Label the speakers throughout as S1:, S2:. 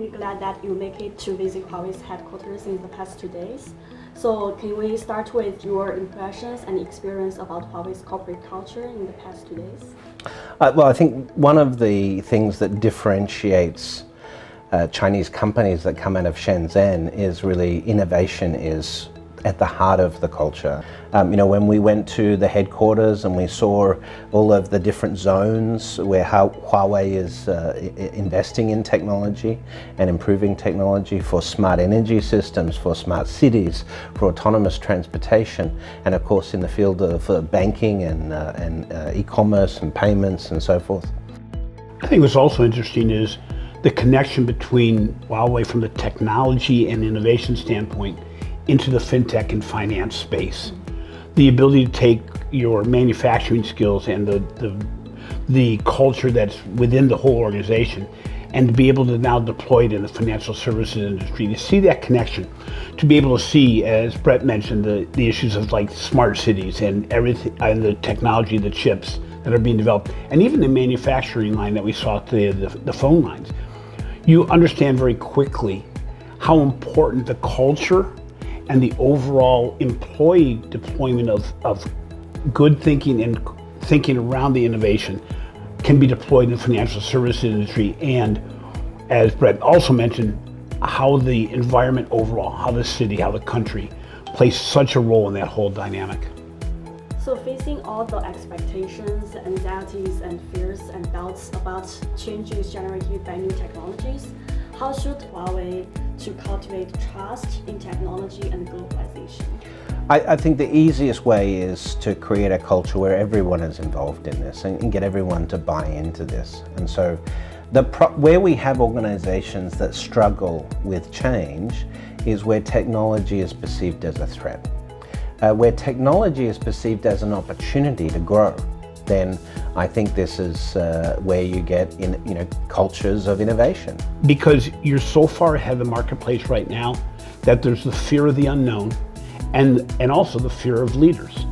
S1: really glad that you make it to visit Huawei's headquarters in the past 2 days. So can we start with your impressions and experience about Huawei's corporate culture in the past 2 days?
S2: Well, I think one of the things that differentiates Chinese companies that come out of Shenzhen is really innovation is at the heart of the culture. When we went to the headquarters and we saw all of the different zones where how Huawei is investing in technology and improving technology for smart energy systems, for smart cities, for autonomous transportation, and of course in the field of banking and e-commerce and payments and so forth.
S3: I think what's also interesting is the connection between Huawei from the technology and innovation standpoint into the fintech and finance space. The ability to take your manufacturing skills and the culture that's within the whole organization and to be able to now deploy it in the financial services industry, to see that connection, to be able to see, as Brett mentioned, the issues of like smart cities and everything, and the technology, the chips that are being developed, and even the manufacturing line that we saw today, the phone lines. You understand very quickly how important the culture and the overall employee deployment of good thinking and thinking around the innovation can be deployed in the financial services industry, and as Brett also mentioned, how the environment overall, how the city, how the country plays such a role in that whole dynamic.
S1: So facing all the expectations, anxieties and fears and doubts about changes generated by new technologies, how should Huawei to cultivate trust in technology and globalization?
S2: I think the easiest way is to create a culture where everyone is involved in this and get everyone to buy into this. And so where we have organizations that struggle with change is where technology is perceived as a threat. Where technology is perceived as an opportunity to grow, then I think this is where you get cultures of innovation.
S3: Because you're so far ahead of the marketplace right now that there's the fear of the unknown and also the fear of leaders.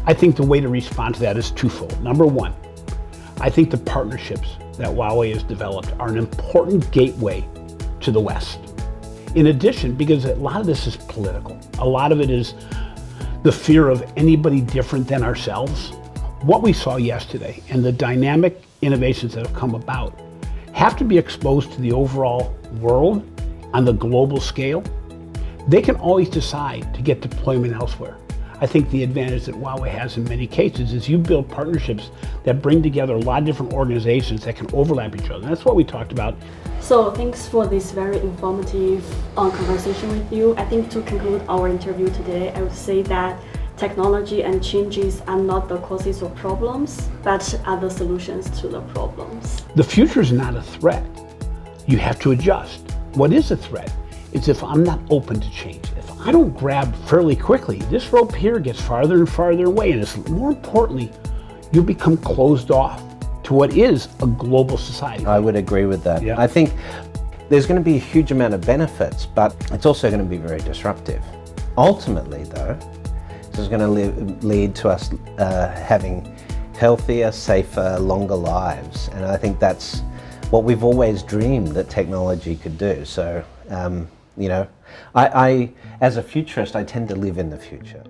S3: I think the way to respond to that is twofold. Number one, I think the partnerships that Huawei has developed are an important gateway to the West. In addition, because a lot of this is political, a lot of it is the fear of anybody different than ourselves. What we saw yesterday and the dynamic innovations that have come about have to be exposed to the overall world on the global scale. They can always decide to get deployment elsewhere. I think the advantage that Huawei has in many cases is you build partnerships that bring together a lot of different organizations that can overlap each other. And that's what we talked about.
S1: So thanks for this very informative conversation with you. I think to conclude our interview today, I would say that technology and changes are not the causes of problems, but are the solutions to the problems.
S3: The future is not a threat. You have to adjust. What is a threat? It's if I'm not open to change. If I don't grab fairly quickly, this rope here gets farther and farther away, and it's more importantly, you become closed off to what is a global society.
S2: I would agree with that.
S3: Yeah.
S2: I think there's going to be a huge amount of benefits, but it's also going to be very disruptive. Ultimately, though, this is going to lead to us having healthier, safer, longer lives. And I think that's what we've always dreamed that technology could do. So, I as a futurist, I tend to live in the future.